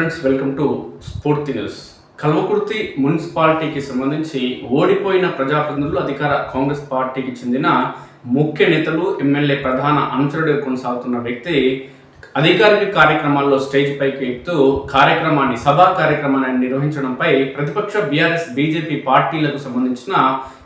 Friends, welcome to స్ఫూర్తి news. Kalwakurthy మున్సిపాలిటీకి సంబంధించి ఓడిపోయిన ప్రజాప్రతినిధులు అధికార కాంగ్రెస్ పార్టీకి చెందిన ముఖ్య నేతలు, ఎమ్మెల్యే ప్రధాన అనుచరుడిగా కొనసాగుతున్న వ్యక్తి అధికారిక కార్యక్రమాల్లో స్టేజ్ పైకి ఎక్కుతూ సభా కార్యక్రమాన్ని నిర్వహించడంపై ప్రతిపక్ష బీఆర్ఎస్, బీజేపీ పార్టీలకు సంబంధించిన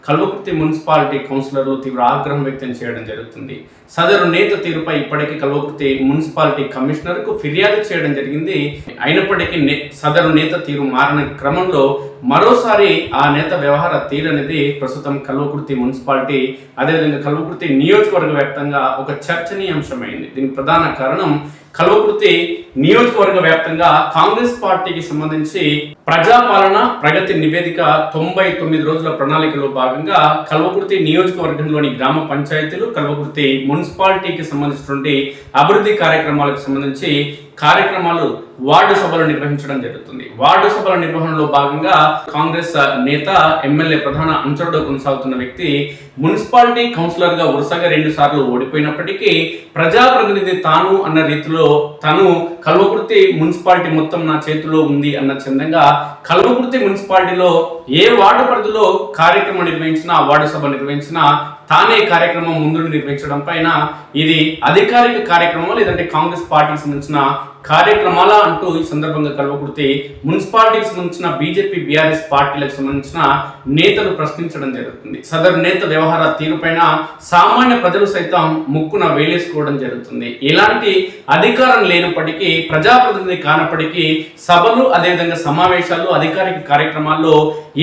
కల్వకుర్తి మున్సిపాలిటీ కౌన్సిలర్లు తీవ్ర ఆగ్రహం వ్యక్తం చేయడం జరుగుతుంది. సదరు నేత తీరుపై ఇప్పటికీ కల్వకుర్తి మున్సిపాలిటీ కమిషనర్కు ఫిర్యాదు చేయడం జరిగింది. అయినప్పటికీ సదరు నేత తీరు మారిన క్రమంలో మరోసారి ఆ నేత వ్యవహార తీరు అనేది ప్రస్తుతం కల్వకుర్తి మున్సిపాలిటీ, అదేవిధంగా కల్వకుర్తి నియోజకవర్గ వ్యాప్తంగా ఒక చర్చనీయాంశమైంది. దీనికి ప్రధాన కారణం కల్వకుర్తి నియోజకవర్గ వ్యాప్తంగా కాంగ్రెస్ పార్టీకి సంబంధించి ప్రజాపాలన ప్రగతి నివేదిక 99 రోజుల ప్రణాళికలో భాగంగా కల్వకుర్తి నియోజకవర్గంలోని గ్రామ పంచాయతీలు, కల్వకుర్తి మున్సిపాలిటీకి సంబంధించినటువంటి అభివృద్ధి కార్యక్రమాలకు సంబంధించి కార్యక్రమాలు వార్డు సభలు నిర్వహించడం జరుగుతుంది. వార్డు సభల నిర్వహణలో భాగంగా కాంగ్రెస్ నేత, ఎమ్మెల్యే ప్రధాన అనుచరుడు కొనసాగుతున్న వ్యక్తి మున్సిపాలిటీ కౌన్సిలర్ గా వరుసగా 2 సార్లు ఓడిపోయినప్పటికీ ప్రజాప్రతినిధి తాను అన్న రీతిలో తను కల్వకుర్తి మున్సిపాలిటీ మొత్తం నా చేతిలో ఉంది అన్న చందంగా కల్వకుర్తి మున్సిపాలిటీలో ఏ వార్డు పరిధిలో కార్యక్రమం నిర్వహించినా, వార్డు సభ నిర్వహించినా తానే కార్యక్రమం ముందు నిర్వహించడం పైన ఇది అధికారిక కార్యక్రమం లేదంటే కాంగ్రెస్ పార్టీకి సంబంధించిన కార్యక్రమాల అంటూ ఈ సందర్భంగా కల్వకుర్తి మున్సిపాలిటీకి సంబంధించిన బీజేపీ, బీఆర్ఎస్ పార్టీలకు సంబంధించిన నేతలు ప్రశ్నించడం జరుగుతుంది. సదరు నేత వ్యవహార తీరుపైన సామాన్య ప్రజలు సైతం ముక్కున వేలేసుకోవడం జరుగుతుంది. ఎలాంటి అధికారం లేనప్పటికీ, ప్రజాప్రతినిధి కానప్పటికీ సభలు, అదేవిధంగా సమావేశాలు, అధికారిక కార్యక్రమాల్లో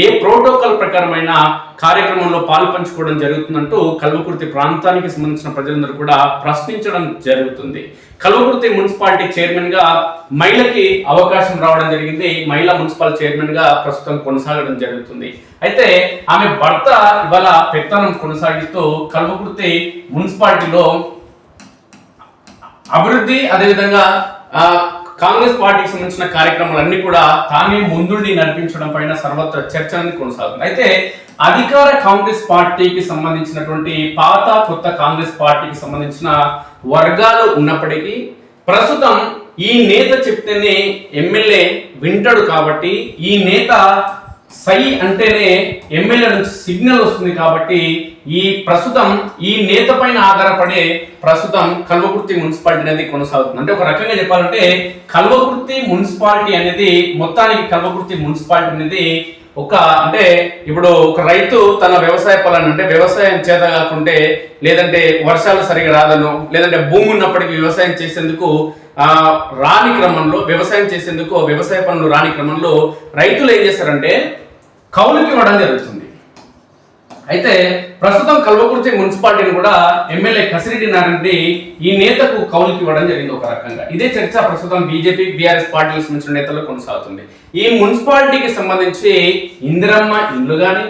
ఏ ప్రోటోకాల్ ప్రకారమైన కార్యక్రమంలో పాల్పంచుకోవడం జరుగుతుందంటూ కల్వకుర్తి ప్రాంతానికి సంబంధించిన ప్రజలందరూ కూడా ప్రశ్నించడం జరుగుతుంది. కల్వకుర్తి మున్సిపాలిటీ చైర్మన్ గా మహిళకి అవకాశం రావడం జరిగింది. మహిళా మున్సిపల్ చైర్మన్ గా ప్రస్తుతం కొనసాగడం జరుగుతుంది. అయితే ఆమె భర్త ఇవాళ పెత్తనం కొనసాగిస్తూ కల్వకుర్తి మున్సిపాలిటీలో అభివృద్ధి, అదేవిధంగా కాంగ్రెస్ పార్టీకి సంబంధించిన కార్యక్రమాలన్నీ కూడా తానే ముందుండి నడిపించడం పైన సర్వత్ర చర్చ అనేది కొనసాగుతుంది. అయితే అధికార కాంగ్రెస్ పార్టీకి సంబంధించినటువంటి పాత, కొత్త కాంగ్రెస్ పార్టీకి సంబంధించిన వర్గాలు ఉన్నప్పటికీ ప్రస్తుతం ఈ నేత చెప్తేనే ఎమ్మెల్యే వింటాడు కాబట్టి, ఈ నేత సై అంటేనే ఎమ్మెల్యే నుంచి సిగ్నల్ వస్తుంది కాబట్టి ప్రస్తుతం ఈ నేత పైన ఆధారపడే ప్రస్తుతం కల్వకుర్తి మున్సిపాలిటీ అనేది కొనసాగుతుంది. అంటే ఒక రకంగా చెప్పాలంటే కల్వకుర్తి మున్సిపాలిటీ అనేది మొత్తానికి కల్వకుర్తి మున్సిపాలిటీ అనేది అంటే ఇప్పుడు ఒక రైతు తన వ్యవసాయ పొలాన్ని, అంటే వ్యవసాయం చేత కాకుంటే, లేదంటే వర్షాలు సరిగా రాదను, లేదంటే భూమి ఉన్నప్పటికీ వ్యవసాయం చేసేందుకు రాని క్రమంలో, వ్యవసాయ పనులు రాని క్రమంలో రైతులు ఏం చేస్తారంటే కౌలుకి ఇవ్వడం జరుగుతుంది. అయితే ప్రస్తుతం కల్వకుర్తి మున్సిపాలిటీని కూడా ఎమ్మెల్యే కసిరెడ్డి నారాయణ ఈ నేతకు కౌలుకి ఇవ్వడం జరిగింది. ఒక రకంగా ఇదే చర్చ ప్రస్తుతం బీజేపీ, బీఆర్ఎస్ పార్టీలకు సంబంధించిన నేతల్లో కొనసాగుతుంది. ఈ మున్సిపాలిటీకి సంబంధించి ఇందిరమ్మ ఇండ్లు కానీ,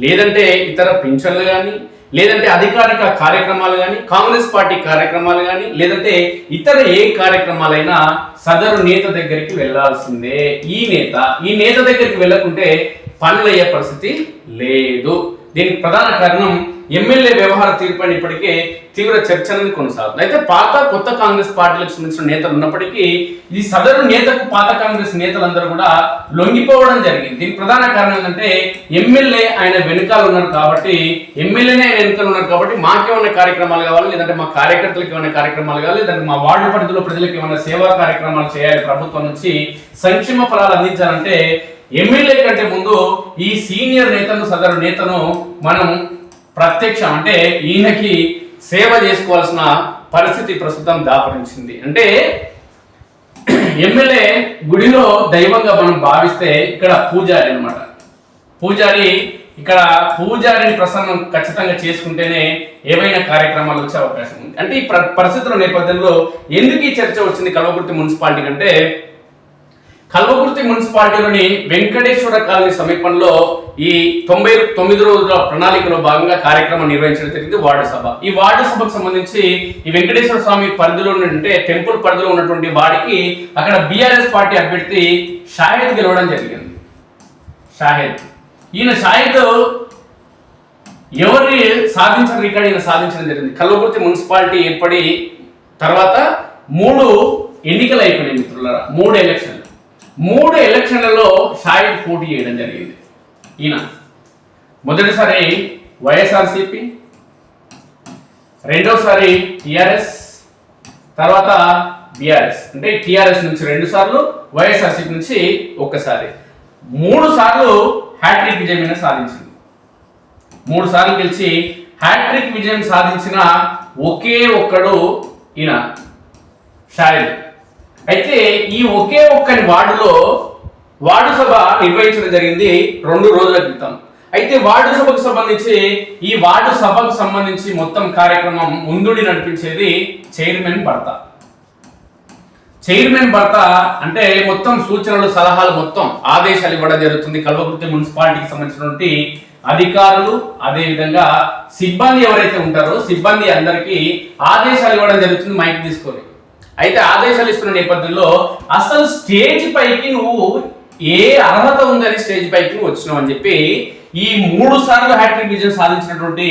లేదంటే ఇతర పింఛన్లు కానీ, లేదంటే అధికారిక కార్యక్రమాలు కానీ, కాంగ్రెస్ పార్టీ కార్యక్రమాలు కానీ, లేదంటే ఇతర ఏ కార్యక్రమాలైనా సదరు నేత దగ్గరికి వెళ్లాల్సిందే. ఈ నేత దగ్గరికి వెళ్ళకుంటే పనులయ్యే పరిస్థితి లేదు. దీనికి ప్రధాన కారణం ఎమ్మెల్యే వ్యవహార తీరుపైన ఇప్పటికే తీవ్ర చర్చ అనేది కొనసాగుతుంది. అయితే పాత, కొత్త కాంగ్రెస్ పార్టీలకు సంబంధించిన నేతలు ఉన్నప్పటికీ ఈ సదరు నేతకు పాత కాంగ్రెస్ నేతలందరూ కూడా లొంగిపోవడం జరిగింది. దీనికి ప్రధాన కారణం ఏంటంటే ఎమ్మెల్యే ఆయన వెనుకాల ఉన్నారు కాబట్టి, మాకేమైనా కార్యక్రమాలు కావాలి, లేదంటే మా కార్యకర్తలకు ఏమైనా కార్యక్రమాలు కావాలి, లేదంటే మా వార్డు పరిధిలో ప్రజలకు ఏమైనా సేవా కార్యక్రమాలు చేయాలి, ప్రభుత్వం నుంచి సంక్షేమ ఫలాలు అందించాలంటే ఎమ్మెల్యే కంటే ముందు ఈ సీనియర్ నేతను, సదరు నేతను మనం ప్రత్యక్షం అంటే ఈయనకి సేవ చేసుకోవాల్సిన పరిస్థితి ప్రస్తుతం దాపరించింది. అంటే ఎమ్మెల్యే గుడిలో దైవంగా మనం భావిస్తే ఇక్కడ పూజారి అన్నమాట. పూజారిని ప్రసన్నం ఖచ్చితంగా చేసుకుంటేనే ఏవైనా కార్యక్రమాలు వచ్చే అవకాశం ఉంది. అంటే ఈ పరిస్థితుల నేపథ్యంలో ఎందుకు ఈ చర్చ వచ్చింది కల్వకుర్తి మున్సిపాలిటీ అంటే, కల్వకుర్తి మున్సిపాలిటీలోని వెంకటేశ్వర కాలనీ సమీపంలో ఈ 99 రోజుల ప్రణాళికలో భాగంగా కార్యక్రమం నిర్వహించడం జరిగింది. వార్డు సభ. ఈ వార్డు సభకు సంబంధించి ఈ వెంకటేశ్వర స్వామి పరిధిలో అంటే టెంపుల్ పరిధిలో ఉన్నటువంటి వాడికి అక్కడ బీఆర్ఎస్ పార్టీ అభ్యర్థి షాహిద్ గెలవడం జరిగింది. ఈయన షాహిద్ ఎవరిని సాధించిన రికార్డు ఈయన సాధించడం జరిగింది. కల్వకుర్తి మున్సిపాలిటీ ఏర్పడి తర్వాత 3 ఎన్నికలు అయిపోయినాయి మిత్రులారా, 3 ఎలక్షన్లు. 3 ఎలక్షన్లలో షాహిద్ పోటీ చేయడం జరిగింది. ఈయన మొదటిసారి వైఎస్ఆర్సిపి, రెండోసారి టిఆర్ఎస్, తర్వాత బిఆర్ఎస్. అంటే టిఆర్ఎస్ నుంచి 2 సార్లు, వైఎస్ఆర్సిపి నుంచి 1 సారి. 3 సార్లు హ్యాట్రిక్ విజయం సాధించింది. 3 సార్లు గెలిచి హ్యాట్రిక్ విజయం సాధించిన ఒకే ఒక్కడు ఈయన షాహిద్. అయితే ఈ ఒకే ఒక్కని వార్డు సభ నిర్వహించడం జరిగింది 2 రోజుల క్రితం. అయితే వార్డు సభకు సంబంధించి ఈ వార్డు సభకు సంబంధించి మొత్తం కార్యక్రమం ముందుండి నడిపించేది చైర్మన్ భర్త. అంటే మొత్తం సూచనలు, సలహాలు, మొత్తం ఆదేశాలు ఇవ్వడం జరుగుతుంది. కల్వకుర్తి మున్సిపాలిటీకి సంబంధించినటువంటి అధికారులు, అదే విధంగా సిబ్బంది ఎవరైతే ఉంటారో సిబ్బంది అందరికీ ఆదేశాలు ఇవ్వడం జరుగుతుంది మైక్ తీసుకొని. అయితే ఆదేశాలు ఇస్తున్న నేపథ్యంలో అసలు స్టేజ్ పైకి నువ్వు ఏ అర్హత ఉందని స్టేజ్ పైకి నువ్వు వచ్చినావు అని చెప్పి ఈ 3 సార్లు హ్యాట్రిక్ విజయం సాధించినటువంటి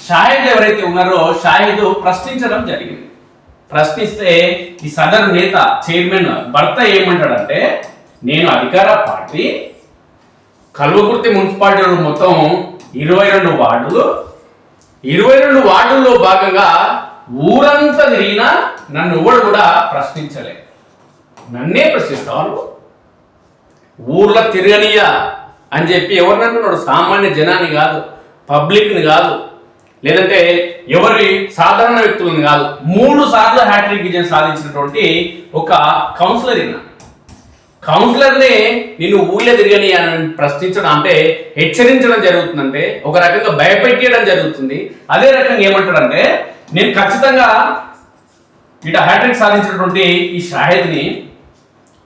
షాహిద్ ఎవరైతే ఉన్నారో షాహిద్ ప్రశ్నించడం జరిగింది. ప్రశ్నిస్తే ఈ సదరు నేత చైర్మన్ భర్త ఏమంటాడంటే, నేను అధికార పార్టీ, కల్వకుర్తి మున్సిపాలిటీలో మొత్తం 22 వార్డుల్లో భాగంగా ఊరంతా తిరిగినా నన్ను ఎవడు కూడా ప్రశ్నించలే. నన్నే ప్రశ్నిస్తావు, ఊర్లో తిరగనియా అని చెప్పి ఎవరినంటున్నాడు? సామాన్య జనాన్ని కాదు, పబ్లిక్ని కాదు, లేదంటే ఎవరి సాధారణ వ్యక్తులను కాదు. 3 సార్లు హ్యాట్రిక్ విజయం సాధించినటువంటి ఒక కౌన్సిలర్ని నిన్ను ఊళ్ళో తిరగని అని ప్రశ్నించడం అంటే హెచ్చరించడం జరుగుతుందంటే ఒక రకంగా భయపెట్టేయడం జరుగుతుంది. అదే రకంగా ఏమంటాడంటే, నేను ఖచ్చితంగా ఇట హ్యాట్రిక్ సాధించినటువంటి ఈ షాహిద్ని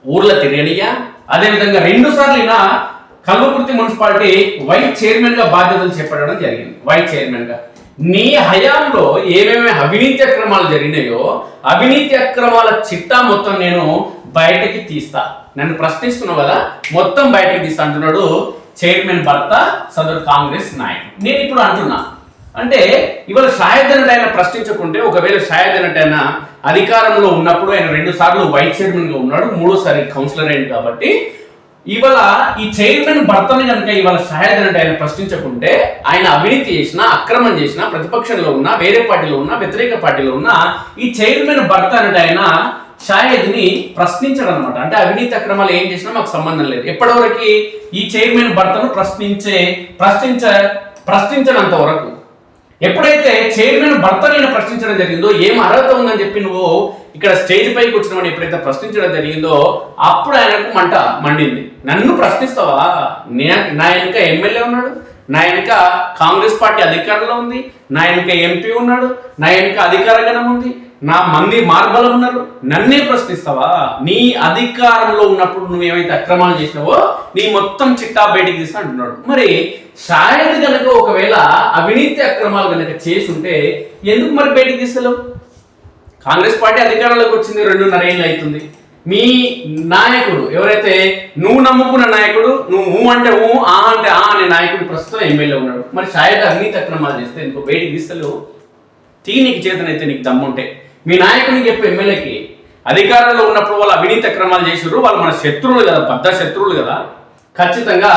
ఊర్లో తిరగనియా. అదేవిధంగా 2 సార్లు ఈయన కల్వకుర్తి మున్సిపాలిటీ వైస్ చైర్మన్ గా బాధ్యతలు చేపట్టడం జరిగింది. వైస్ చైర్మన్ గా నీ హయాంలో ఏమేమి అవినీతి అక్రమాలు జరిగినాయో అవినీతి అక్రమాల చిట్టా మొత్తం నేను బయటకి తీస్తా. నన్ను ప్రశ్నిస్తున్నావు కదా, మొత్తం బయటకి తీస్తా అంటున్నాడు చైర్మన్ భర్త, సదరు కాంగ్రెస్ నాయకుడు. నేను ఇప్పుడు అంటున్నా అంటే ఇవాళ షాహిద్ అన్నట్టు ఆయన ప్రశ్నించకుంటే, ఒకవేళ షాహిద్ అన్నట్టు ఆయన అధికారంలో ఉన్నప్పుడు ఆయన 2 సార్లు వైస్ చైర్మన్ గా ఉన్నాడు, 3వ సారి కౌన్సిలర్ అయింది. కాబట్టి ఇవాళ ఈ చైర్మన్ భర్తని కనుక ఇవాళ షాహిద్ అన్నట్టు ఆయన ప్రశ్నించకుంటే, ఆయన అవినీతి చేసినా, అక్రమం చేసినా, ప్రతిపక్షంలో ఉన్నా, వేరే పార్టీలో ఉన్నా, వ్యతిరేక పార్టీలో ఉన్నా, ఈ చైర్మన్ భర్త అన్నట్టు ఆయన షాహిద్ని ప్రశ్నించడం అనమాట. అంటే అవినీతి అక్రమాలు ఏం చేసినా మాకు సంబంధం లేదు. ఎప్పటివరకు ఈ చైర్మన్ భర్తను ప్రశ్నించనంత వరకు. ఎప్పుడైతే చైర్మన్ భర్త నేను ప్రశ్నించడం జరిగిందో, ఏం అర్హత ఉందని చెప్పి నువ్వు ఇక్కడ స్టేజ్ పైకి వచ్చినామని ఎప్పుడైతే ప్రశ్నించడం జరిగిందో అప్పుడు ఆయనకు మండింది. నన్ను ప్రశ్నిస్తావా? నా వెనుక ఎమ్మెల్యే ఉన్నాడు, నా వెనుక కాంగ్రెస్ పార్టీ అధికారంలో ఉంది, నా వెనుక ఎంపీ ఉన్నాడు, నా వెనుక అధికార గణం ఉంది, నా మంది మార్బలం ఉన్నారు, నన్నే ప్రశ్నిస్తావా? నీ అధికారంలో ఉన్నప్పుడు నువ్వు ఏమైతే అక్రమాలు చేసినావో నీ మొత్తం చిట్టా బయటికి తీస్తా అంటున్నాడు. మరి షాహిద్ కనుక ఒకవేళ అవినీతి అక్రమాలు కనుక చేసుంటే ఎందుకు మరి బయటికి తీస్తలేవు? కాంగ్రెస్ పార్టీ అధికారంలోకి వచ్చింది 2.5 ఏళ్ళు అవుతుంది. మీ నాయకుడు ఎవరైతే నువ్వు నమ్ముకున్న నాయకుడు, నువ్వు అంటే ఆ అంటే ఆ అనే నాయకుడు ప్రస్తుతం ఎమ్మెల్యే ఉన్నాడు. మరి షాహిద్ అవినీతి అక్రమాలు చేస్తే ఎందుకు బయటికి తీస్తలేవు? నీకు చేతనైతే నీకు దమ్ముంటే మీ నాయకుడికి చెప్పు, ఎమ్మెల్యేకి అధికారంలో ఉన్నప్పుడు వాళ్ళు అవినీతి అక్రమాలు చేసారు, వాళ్ళు మన శత్రువులు కదా, బద్ద శత్రువులు కదా, ఖచ్చితంగా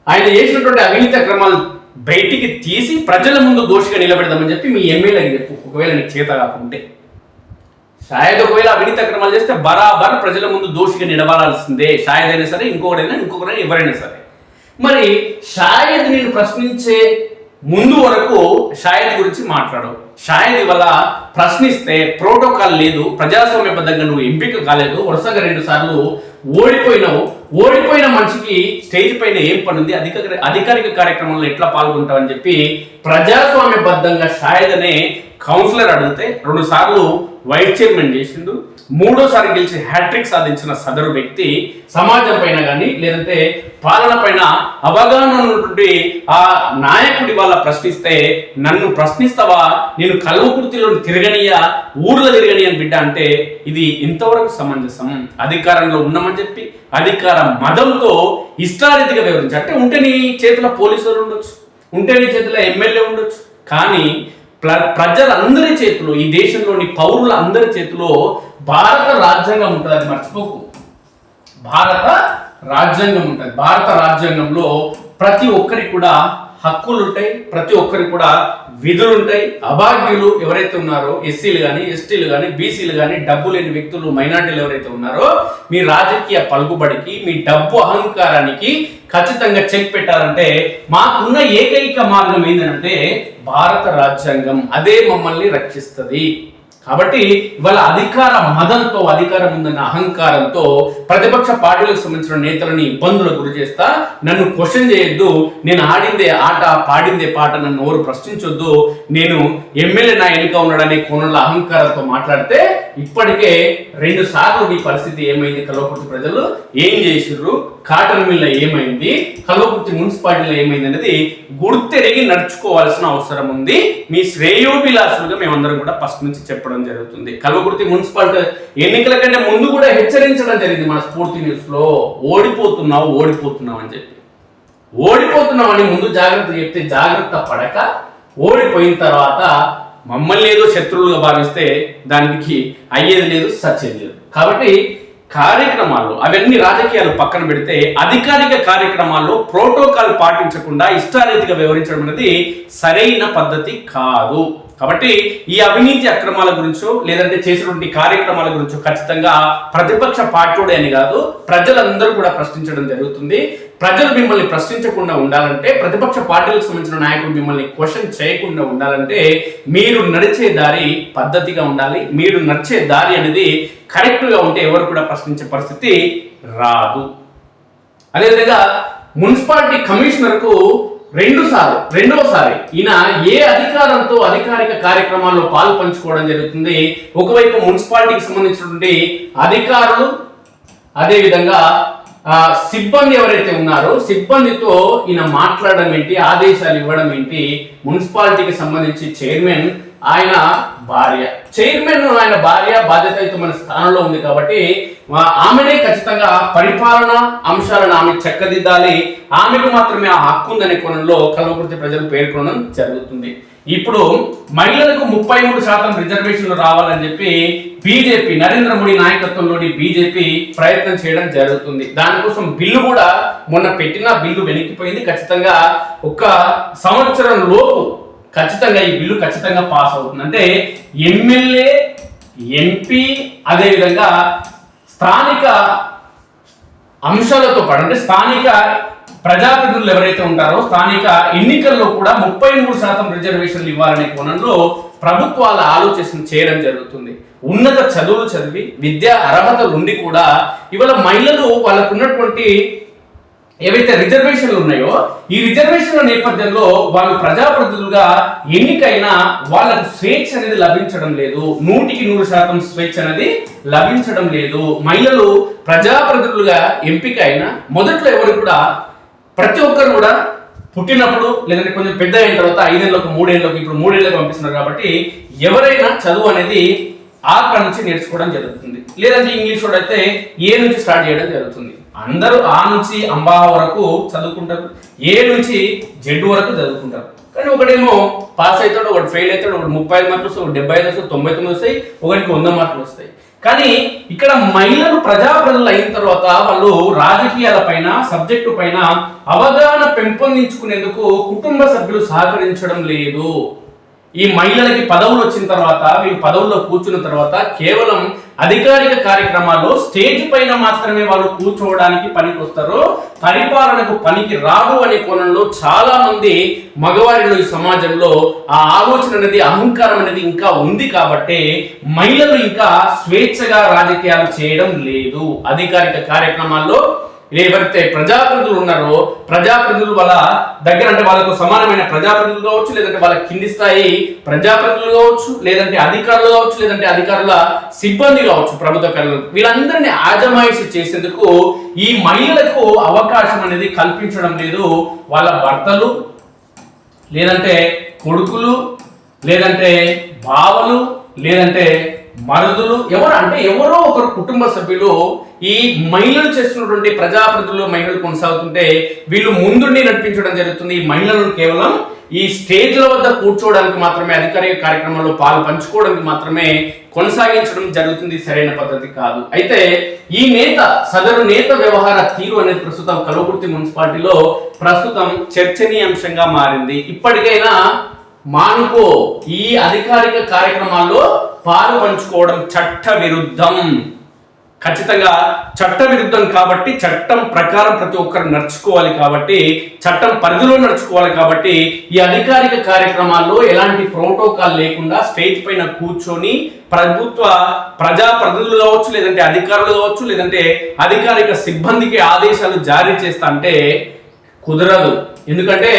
ఆయన చేసినటువంటి అవినీతి అక్రమాలు బయటికి తీసి ప్రజల ముందు దోషిగా నిలబెడదామని చెప్పి మీ ఎమ్మెల్యేకి చెప్పు. ఒకవేళ నీకు చేత కాకుంటే, షాహిద్ ఒకవేళ అవినీతి అక్రమాలు చేస్తే బరాబర్ ప్రజల ముందు దోషిగా నిలబడాల్సిందే. షాహిద్ అయినా సరే, ఇంకొకరైనా ఎవరైనా సరే. మరి షాహిద్ నేను ప్రశ్నించే ముందు వరకు షాహిద్ గురించి మాట్లాడవు. షాహిద్ వల్ల ప్రశ్నిస్తే ప్రోటోకాల్ లేదు, ప్రజాస్వామ్యబద్ధంగా నువ్వు ఎంపిక కాలేదు, వరుసగా 2 సార్లు ఓడిపోయినావు. ఓడిపోయిన మనిషికి స్టేజ్ పైన ఏం పని ఉంది, అధికారిక కార్యక్రమంలో ఎట్లా పాల్గొంటావని చెప్పి ప్రజాస్వామ్యబద్ధంగా షాహిద్ అనే కౌన్సిలర్ అడిగితే 2 సార్లు వైస్ చైర్మన్ చేసిండు, 3వ సారి గెలిచి హ్యాట్రిక్ సాధించిన సదరు వ్యక్తి సమాజం పైన కానీ లేదంటే పాలన పైన అవగాహన ఉన్నటువంటి ఆ నాయకుడి వాళ్ళ ప్రశ్నిస్తే నన్ను ప్రశ్నిస్తావా, నేను కల్వకుర్తిలో తిరగనియా, ఊర్లో తిరగని అని బిడ్డ అంటే ఇది ఎంతవరకు సమంజసం? అధికారంలో ఉన్నామని చెప్పి అధికార మదంతో ఇష్టారీతిగా వివరించి అంటే ఉంటే నీ చేతిలో పోలీసులు ఉండొచ్చు, ఉంటే నీ చేతిలో ఎమ్మెల్యే ఉండొచ్చు, కానీ ప్రజలందరి చేతిలో, ఈ దేశంలోని పౌరుల అందరి చేతిలో భారత రాజ్యాంగం ఉంటుంది. అది మర్చిపోకు. భారత రాజ్యాంగం ఉంటుంది. భారత రాజ్యాంగంలో ప్రతి ఒక్కరికి కూడా హక్కులు ఉంటాయి, ప్రతి ఒక్కరికి కూడా విధులు ఉంటాయి. అభాగ్యులు ఎవరైతే ఉన్నారో ఎస్సీలు కానీ, ఎస్టీలు కానీ, బీసీలు కానీ, డబ్బు లేని వ్యక్తులు, మైనార్టీలు ఎవరైతే ఉన్నారో మీ రాజకీయ పలుకుబడికి, మీ డబ్బు అహంకారానికి ఖచ్చితంగా చెక్ పెట్టాలంటే మాకున్న ఏకైక మార్గం ఏంటంటే భారత రాజ్యాంగం. అదే మమ్మల్ని రక్షిస్తుంది. కాబట్టి ఇవాళ అధికార మదంతో, అధికారం ఉందన్న అహంకారంతో ప్రతిపక్ష పార్టీలకు సంబంధించిన నేతలని ఇబ్బందులకు గురి చేస్తా, నన్ను క్వశ్చన్ చేయొద్దు, నేను ఆడిందే ఆట పాడిందే పాట, నన్ను ఎవరు ప్రశ్నించొద్దు, నేను ఎమ్మెల్యే నా ఎన్నిక ఉన్నాడనే కోణంలో అహంకారంతో మాట్లాడితే ఇప్పటికే 2 సార్లు ఈ పరిస్థితి ఏమైంది, కల్వకుర్తి ప్రజలు ఏం చేసిర్రు, కాటన్ మిల్ల ఏమైంది, కల్వకుర్తి మున్సిపాలిటీలో ఏమైంది అనేది గుర్తెరిగి నడుచుకోవాల్సిన అవసరం ఉంది. మీ శ్రేయోభిలాషులుగా మేమందరం కూడా ఫస్ట్ నుంచి చెప్పడం జరుగుతుంది. కల్వకుర్తి మున్సిపాలిటీ ఎన్నికల కంటే ముందు కూడా హెచ్చరించడం జరిగింది మన స్ఫూర్తి న్యూస్ లో, ఓడిపోతున్నావు అని చెప్పి. ఓడిపోతున్నామని ముందు జాగ్రత్త చెప్తే జాగ్రత్త పడక ఓడిపోయిన తర్వాత మమ్మల్ని ఏదో శత్రువులుగా భావిస్తే దానికి అయ్యేది లేదు, సచ్చేది లేదు. కాబట్టి కార్యక్రమాల్లో అవన్నీ రాజకీయాలు పక్కన పెడితే అధికారిక కార్యక్రమాల్లో ప్రోటోకాల్ పాటించకుండా ఇష్టారీతిగా వ్యవహరించడం అనేది సరైన పద్ధతి కాదు. కాబట్టి ఈ అవినీతి అక్రమాల గురించో లేదంటే చేసినటువంటి కార్యక్రమాల గురించో ఖచ్చితంగా ప్రతిపక్ష పార్టీడే అని కాదు, ప్రజలందరూ కూడా ప్రశ్నించడం జరుగుతుంది. ప్రజలు మిమ్మల్ని ప్రశ్నించకుండా ఉండాలంటే, ప్రతిపక్ష పార్టీలకు సంబంధించిన నాయకులు మిమ్మల్ని క్వశ్చన్ చేయకుండా ఉండాలంటే మీరు నడిచే దారి పద్ధతిగా ఉండాలి. మీరు నడిచే దారి అనేది కరెక్ట్గా ఉంటే ఎవరు కూడా ప్రశ్నించే పరిస్థితి రాదు. అదేవిధంగా మున్సిపాలిటీ కమిషనర్కు రెండవసారి ఈయన ఏ అధికారంతో అధికారిక కార్యక్రమాల్లో పాలు పంచుకోవడం జరుగుతుంది. ఒకవైపు మున్సిపాలిటీకి సంబంధించినటువంటి అధికారులు, అదేవిధంగా సిబ్బంది ఎవరైతే ఉన్నారో సిబ్బందితో ఈయన మాట్లాడడం ఏంటి, ఆదేశాలు ఇవ్వడం ఏంటి. మున్సిపాలిటీకి సంబంధించి చైర్మన్ ఆయన భార్య బాధ్యతాయుతమైన స్థానంలో ఉంది కాబట్టి ఆమెనే ఖచ్చితంగా పరిపాలన అంశాలను ఆమె చక్కదిద్దాలి, ఆమెకు మాత్రమే ఆ హక్కు ఉందనే కోణంలో కల్వకుర్తి ప్రజలు పేర్కొనడం జరుగుతుంది. ఇప్పుడు మహిళలకు 33% రిజర్వేషన్లు రావాలని చెప్పి బీజేపీ, నరేంద్ర మోడీ నాయకత్వంలోని బీజేపీ ప్రయత్నం చేయడం జరుగుతుంది. దానికోసం బిల్లు కూడా మొన్న పెట్టిన బిల్లు వెనక్కిపోయింది. ఖచ్చితంగా 1 సంవత్సరం లోపు ఖచ్చితంగా ఈ బిల్లు ఖచ్చితంగా పాస్ అవుతుంది. అంటే ఎమ్మెల్యే, ఎంపీ, అదేవిధంగా స్థానిక అంశాలతో పాటు అంటే స్థానిక ప్రజాప్రతినిధులు ఎవరైతే ఉంటారో స్థానిక ఎన్నికల్లో కూడా 33% రిజర్వేషన్లు ఇవ్వాలనే కోణంలో ప్రభుత్వాల ఆలోచన చేయడం జరుగుతుంది. ఉన్నత చదువులు చదివి విద్యా అర్హతలు ఉండి కూడా ఇవాళ మహిళలు వాళ్ళకు ఉన్నటువంటి ఏవైతే రిజర్వేషన్లు ఉన్నాయో ఈ రిజర్వేషన్ల నేపథ్యంలో వాళ్ళు ప్రజాప్రతినిధులుగా ఎన్నికైనా వాళ్ళకు స్వేచ్ఛ అనేది లభించడం లేదు. 100% స్వేచ్ఛ అనేది లభించడం లేదు. మహిళలు ప్రజాప్రతినిధులుగా ఎంపిక అయినా మొదట్లో ఎవరు కూడా ప్రతి ఒక్కరు కూడా పుట్టినప్పుడు లేదంటే కొంచెం పెద్ద అయిన తర్వాత 5 ఏళ్ళకు 3 ఏళ్ళకు ఇప్పుడు 3 ఏళ్ళకు పంపిస్తున్నారు. కాబట్టి ఎవరైనా చదువు అనేది అక్కడి నుంచి నేర్చుకోవడం జరుగుతుంది. లేదంటే ఇంగ్లీష్ కూడా అయితే ఏ నుంచి స్టార్ట్ చేయడం జరుగుతుంది. అందరూ ఆ నుంచి అంబా వరకు చదువుకుంటారు, ఏ నుంచి జెడ్ వరకు చదువుకుంటారు. కానీ ఒకడేమో పాస్ అవుతాడు, ఒకటి ఫెయిల్ అవుతాడు, ఒకటి 35 మార్కులు వస్తాయి, ఒకటి 75 వస్తాయి, 99 వస్తాయి, ఒకటికి 100 మార్కులు వస్తాయి. కానీ ఇక్కడ మహిళలు ప్రజాప్రతినిధులు అయిన తర్వాత వాళ్ళు రాజకీయాల పైన, సబ్జెక్టు పైన అవగాహన పెంపొందించుకునేందుకు కుటుంబ సభ్యులు సహకరించడం లేదు. ఈ మహిళలకి పదవులు వచ్చిన తర్వాత, వీళ్ళు పదవుల్లో కూర్చున్న తర్వాత కేవలం అధికారిక కార్యక్రమాల్లో స్టేజ్ పైన మాత్రమే వాళ్ళు కూర్చోవడానికి పనికి వస్తారు, పరిపాలనకు పనికి రాదు అనే కోణంలో చాలా మంది మగవారిలో ఈ సమాజంలో ఆ ఆలోచన అనేది, అహంకారం అనేది ఇంకా ఉంది. కాబట్టి మహిళలు ఇంకా స్వేచ్ఛగా రాజకీయాలు చేయడం లేదు. అధికారిక కార్యక్రమాల్లో ఎవరైతే ప్రజాప్రతినిధులు ఉన్నారో ప్రజాప్రతినిధులు వాళ్ళ దగ్గర అంటే వాళ్ళకు సమానమైన ప్రజాప్రతినిధులు కావచ్చు, లేదంటే వాళ్ళ కింది స్థాయి ప్రజాప్రతినిధులు కావచ్చు, లేదంటే అధికారులు కావచ్చు, లేదంటే అధికారుల సిబ్బంది కావచ్చు, ప్రభుత్వ కార్యాలయం, వీళ్ళందరినీ ఆజమాయిషి చేసేందుకు ఈ మహిళలకు అవకాశం అనేది కల్పించడం లేదు. వాళ్ళ భర్తలు, లేదంటే కొడుకులు, లేదంటే బావలు, లేదంటే మరుదులు, ఎవరో ఒకరు కుటుంబ సభ్యులు ఈ మహిళలు చేస్తున్నటువంటి ప్రజాప్రతినిధులు మహిళలు కొనసాగుతుంటే వీళ్ళు ముందుండి నడిపించడం జరుగుతుంది. ఈ మహిళలను కేవలం ఈ స్టేజ్ల వద్ద కూర్చోవడానికి మాత్రమే, అధికారిక కార్యక్రమాల్లో పాలు పంచుకోవడానికి మాత్రమే కొనసాగించడం జరుగుతుంది, సరైన పద్ధతి కాదు. అయితే ఈ సదరు నేత వ్యవహార తీరు అనేది ప్రస్తుతం కల్వకుర్తి మున్సిపాలిటీలో ప్రస్తుతం చర్చనీయాంశంగా మారింది. ఇప్పటికైనా మానుకో, ఈ అధికారిక కార్యక్రమాల్లో పాలు పంచుకోవడం చట్ట విరుద్ధం, ఖచ్చితంగా చట్ట విరుద్ధం. కాబట్టి చట్టం ప్రకారం ప్రతి ఒక్కరు నడుచుకోవాలి, కాబట్టి చట్టం పరిధిలో నడుచుకోవాలి. కాబట్టి ఈ అధికారిక కార్యక్రమాల్లో ఎలాంటి ప్రోటోకాల్ లేకుండా స్టేజ్ పైన కూర్చొని ప్రజాప్రతినిధులు కావచ్చు, లేదంటే అధికారులు కావచ్చు, లేదంటే అధికారిక సిబ్బందికి ఆదేశాలు జారీ చేస్తా అంటే కుదరదు. ఎందుకంటే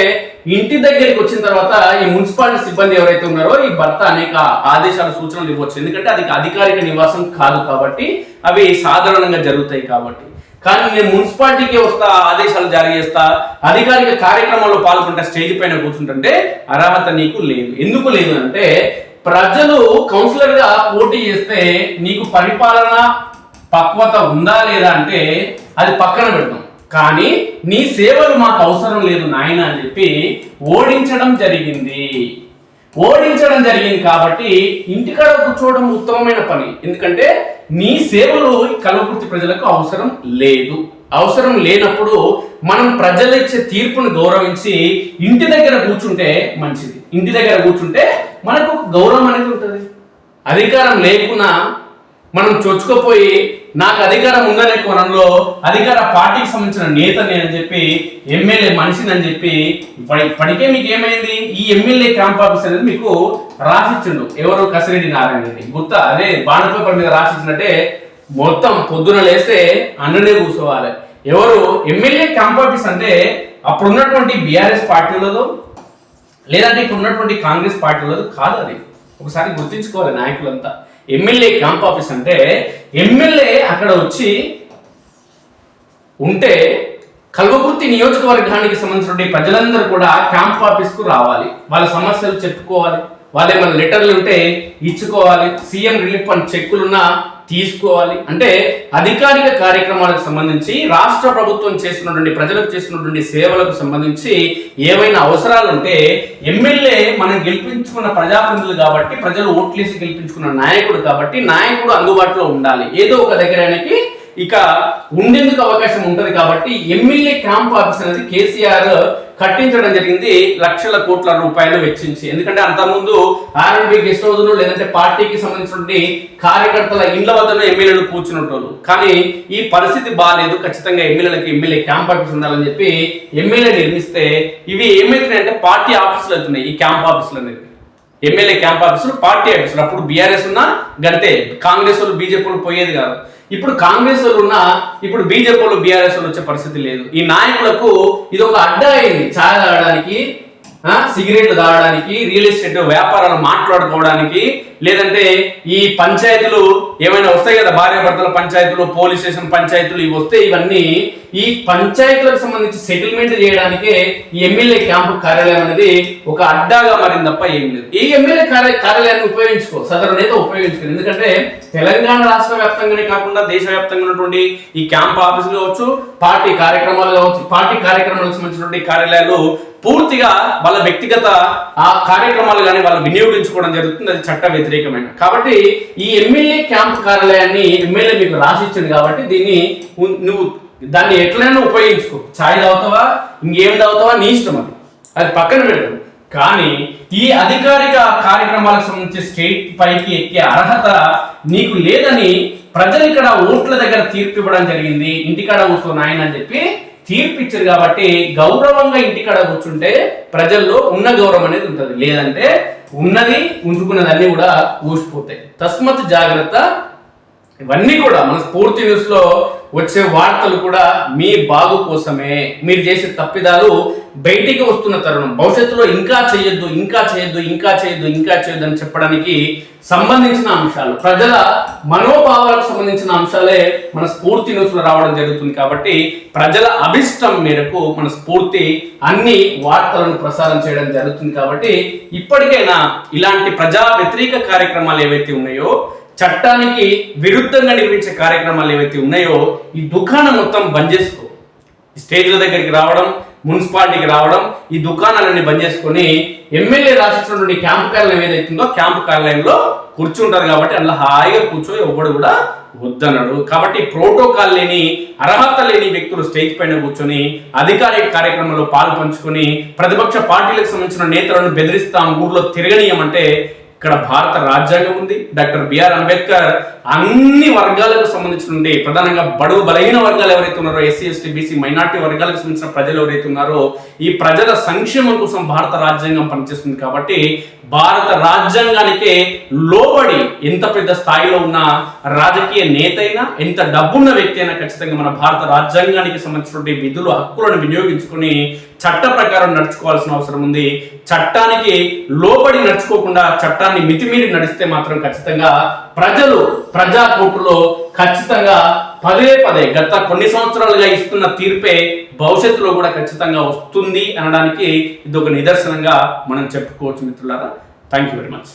ఇంటి దగ్గరికి వచ్చిన తర్వాత ఈ మున్సిపాలిటీ సిబ్బంది ఎవరైతే ఉన్నారో ఈ భర్త అనేక ఆదేశాలు సూచనలు ఇవ్వచ్చు. ఎందుకంటే అది అధికారిక నివాసం కాదు కాబట్టి, అవి సాధారణంగా జరుగుతాయి కాబట్టి. కానీ నేను మున్సిపాలిటీకి వస్తా, ఆదేశాలు జారీ చేస్తా, అధికారిక కార్యక్రమాల్లో పాల్గొంటా, స్టేజ్ పైన కూర్చుంటుంటే అర్హత నీకు లేదు. ఎందుకు లేదు అంటే ప్రజలు కౌన్సిలర్ గా పోటీ చేస్తే నీకు పరిపాలన పక్వత ఉందా లేదా అంటే అది పక్కన పెడతాం. కానీ నీ సేవలు మాకు అవసరం లేదు నాయన అని చెప్పి ఓడించడం జరిగింది కాబట్టి ఇంటికాడ కూర్చోవడం ఉత్తమమైన పని. ఎందుకంటే నీ సేవలు కల్వకుర్తి ప్రజలకు అవసరం లేదు. అవసరం లేనప్పుడు మనం ప్రజలు ఇచ్చే తీర్పును గౌరవించి ఇంటి దగ్గర కూర్చుంటే మంచిది. ఇంటి దగ్గర కూర్చుంటే మనకు గౌరవం అనేది ఉంటుంది. అధికారం లేకున్నా మనం చొచ్చుకోపోయి నాకు అధికారం ఉందనే కోణంలో అధికార పార్టీకి సంబంధించిన నేతని అని చెప్పి, ఎమ్మెల్యే మనిషిని అని చెప్పి, ఇప్పటికే మీకు ఏమైంది, ఈ ఎమ్మెల్యే క్యాంప్ ఆఫీస్ అనేది మీకు రాసిచ్చిండు ఎవరు, కసిరెడ్డి నారాయణ రెడ్డి. గుర్తా? అదే బాండ్ పేపర్ మీద రాసిచ్చినట్టే మొత్తం పొద్దున లేస్తే అన్ననే కూర్చోవాలి. ఎవరు ఎమ్మెల్యే క్యాంప్ ఆఫీస్ అంటే అప్పుడున్నటువంటి బీఆర్ఎస్ పార్టీలదో లేదంటే ఇప్పుడున్నటువంటి కాంగ్రెస్ పార్టీలదో కాదు. అది ఒకసారి గుర్తించుకోవాలి నాయకులంతా. ఎమ్మెల్యే క్యాంప్ ఆఫీస్ అంటే ఎమ్మెల్యే అక్కడ వచ్చి ఉంటే కల్వకుర్తి నియోజకవర్గానికి సంబంధించిన ప్రజలందరూ కూడా క్యాంప్ ఆఫీస్ కు రావాలి, వాళ్ళ సమస్యలు చెప్పుకోవాలి, వాళ్ళ ఏమైనా లెటర్లు ఉంటే ఇచ్చుకోవాలి, సీఎం రిలీఫ్ ఫండ్ చెక్కులున్నా తీసుకోవాలి. అంటే అధికారిక కార్యక్రమాలకు సంబంధించి రాష్ట్ర ప్రభుత్వం చేస్తున్నటువంటి ప్రజలకు చేస్తున్నటువంటి సేవలకు సంబంధించి ఏవైనా అవసరాలు ఉంటే ఎమ్మెల్యే మనం గెలిపించుకున్న ప్రజాప్రతినిధులు కాబట్టి, ప్రజలు ఓట్లేసి గెలిపించుకున్న నాయకుడు కాబట్టి నాయకుడు అందుబాటులో ఉండాలి. ఏదో ఒక దగ్గరానికి ఇక ఉండేందుకు అవకాశం ఉంటది. కాబట్టి ఎమ్మెల్యే క్యాంప్ ఆఫీస్ అనేది కేసీఆర్ కట్టించడం జరిగింది లక్షల కోట్ల రూపాయలు వెచ్చించి. ఎందుకంటే అంతకుముందు ఆర్ఎండ్బి గెస్ట్ హౌస్ లేదంటే పార్టీకి సంబంధించిన కార్యకర్తల ఇండ్ల వద్దనే ఎమ్మెల్యేలు కూర్చున్నట్టు. కానీ ఈ పరిస్థితి బాగాలేదు, ఖచ్చితంగా ఎమ్మెల్యేలకి ఎమ్మెల్యే క్యాంప్ ఆఫీస్ ఉండాలని చెప్పి ఎమ్మెల్యే నిర్మిస్తే ఇవి ఏమైతున్నాయంటే పార్టీ ఆఫీసులు అవుతున్నాయి. ఈ క్యాంప్ ఆఫీసులు అనేది ఎమ్మెల్యే క్యాంప్ ఆఫీసులు పార్టీ ఆఫీసులు. అప్పుడు బీఆర్ఎస్ ఉన్నా గంతే, కాంగ్రెస్ వాళ్ళు బీజేపీ వాళ్ళు పోయేది కాదు. ఇప్పుడు కాంగ్రెస్ వాళ్ళు ఉన్నా ఇప్పుడు బీజేపీ వాళ్ళు బీఆర్ఎస్ వాళ్ళు వచ్చే పరిస్థితి లేదు. ఈ నాయకులకు ఇది ఒక అడ్డా అయింది. ఛాయ్ తాగడానికి, సిగరెట్లు తాగడానికి, రియల్ ఎస్టేట్ వ్యాపారాలు మాట్లాడుకోవడానికి, లేదంటే ఈ పంచాయతీలు ఏమైనా వస్తాయి కదా, భార్యాభర్తల పంచాయతీలు, పోలీస్ స్టేషన్ పంచాయతీలు, ఇవి వస్తే ఇవన్నీ ఈ పంచాయతీలకు సంబంధించి సెటిల్మెంట్ చేయడానికే ఈ ఎమ్మెల్యే క్యాంపు కార్యాలయం అనేది ఒక అడ్డాగా మారింది తప్ప ఏం లేదు. ఈ ఎమ్మెల్యే కార్యాలయాన్ని ఉపయోగించుకో, సదరు నేత ఉపయోగించుకో. ఎందుకంటే తెలంగాణ రాష్ట్ర వ్యాప్తంగానే కాకుండా దేశవ్యాప్తంగా ఉన్నటువంటి ఈ క్యాంప్ ఆఫీసులు కావచ్చు, పార్టీ కార్యక్రమాలు కావచ్చు, పార్టీ కార్యక్రమాలకు సంబంధించినటువంటి కార్యాలయాలు పూర్తిగా వాళ్ళ వ్యక్తిగత ఆ కార్యక్రమాలు కానీ వాళ్ళు వినియోగించుకోవడం జరుగుతుంది. అది చట్ట వ్యతిరేకమైన. కాబట్టి ఈ ఎమ్మెల్యే క్యాంప్ కార్యాలయాన్ని ఎమ్మెల్యే మీకు రాసిచ్చింది కాబట్టి దీన్ని నువ్వు దాన్ని ఎట్లైనా ఉపయోగించుకో. ఛాయ్ తాగుతావా, ఇంకేం తాగుతావా, నీ ఇష్టం, అది పక్కన పెట్టు. కానీ ఈ అధికారిక కార్యక్రమాలకు సంబంధించి స్టేట్ పైకి ఎక్కే అర్హత నీకు లేదని ప్రజలు ఇక్కడ ఓట్ల దగ్గర తీర్పు ఇవ్వడం జరిగింది. ఇంటికాడ కూర్చో నాయన అని చెప్పి తీర్పు ఇచ్చారు. కాబట్టి గౌరవంగా ఇంటికాడ కూర్చుంటే ప్రజల్లో ఉన్న గౌరవం అనేది ఉంటుంది. లేదంటే ఉన్నది ఉంచుకున్నదన్నీ కూడా ఊసిపోతాయి. తస్మత్ జాగ్రత్త. ఇవన్నీ కూడా మన స్ఫూర్తి న్యూస్ లో వచ్చే వార్తలు కూడా మీ బాగు కోసమే. మీరు చేసే తప్పిదాలు బయటికి వస్తున్న తరుణం, భవిష్యత్తులో ఇంకా చేయొద్దు, ఇంకా చేయొద్దు, ఇంకా చేయొద్దు, ఇంకా చేయొద్దు అని చెప్పడానికి సంబంధించిన అంశాలు, ప్రజల మనోభావాలకు సంబంధించిన అంశాలే మన స్ఫూర్తి న్యూస్ లో రావడం జరుగుతుంది. కాబట్టి ప్రజల అభిష్టం మేరకు మన స్ఫూర్తి అన్ని వార్తలను ప్రసారం చేయడం జరుగుతుంది. కాబట్టి ఇప్పటికైనా ఇలాంటి ప్రజా వ్యతిరేక కార్యక్రమాలు ఏవైతే ఉన్నాయో, చట్టానికి విరుద్ధంగా నిర్వహించే కార్యక్రమాలు ఏవైతే ఉన్నాయో, ఈ దుకాణం మొత్తం బంద్ చేసుకో. స్టేజ్ల దగ్గరికి రావడం, మున్సిపాలిటీకి రావడం, ఈ దుకాణాలన్నీ బంద్ చేసుకొని ఎమ్మెల్యే రాసినటువంటి క్యాంపు కార్యాలయం ఏదైతుందో క్యాంపు కార్యాలయంలో కూర్చుంటారు. కాబట్టి అందులో హాయిగా కూర్చొని ఎవడు కూడా వద్దన్నాడు. కాబట్టి ప్రోటోకాల్ లేని, అర్హత లేని వ్యక్తులు స్టేజ్ పైన కూర్చొని అధికారిక కార్యక్రమంలో పాలు పంచుకొని ప్రతిపక్ష పార్టీలకు సంబంధించిన నేతలను బెదిరిస్తాం, ఊర్లో తిరగనీయమంటే ఇక్కడ భారత రాజ్యాంగం ఉంది. డాక్టర్ బిఆర్ అంబేద్కర్ అన్ని వర్గాలకు సంబంధించిన, ప్రధానంగా బడుగు బలహీన వర్గాలు ఎవరైతే ఉన్నారో, ఎస్సీ ఎస్టీ బీసీ మైనార్టీ వర్గాలకు సంబంధించిన ప్రజలు ఎవరైతే ఉన్నారో, ఈ ప్రజల సంక్షేమం కోసం భారత రాజ్యాంగం పనిచేస్తుంది. కాబట్టి భారత రాజ్యాంగానికే లోబడి ఎంత పెద్ద స్థాయిలో ఉన్న రాజకీయ నేత అయినా, ఎంత డబ్బున్న వ్యక్తి అయినా ఖచ్చితంగా మన భారత రాజ్యాంగానికి సంబంధించినటువంటి విధులు, హక్కులను వినియోగించుకొని చట్ట ప్రకారం నడుచుకోవాల్సిన అవసరం ఉంది. చట్టానికి లోబడి నడుచుకోకుండా చట్టాన్ని మితిమీరి నడిస్తే మాత్రం ఖచ్చితంగా ప్రజలు ప్రజా కోర్టులో ఖచ్చితంగా పదే గత కొన్ని సంవత్సరాలుగా ఇస్తున్న తీర్పే భవిష్యత్తులో కూడా ఖచ్చితంగా వస్తుంది అనడానికి ఇది ఒక నిదర్శనంగా మనం చెప్పుకోవచ్చు మిత్రులారా. Thank you very much.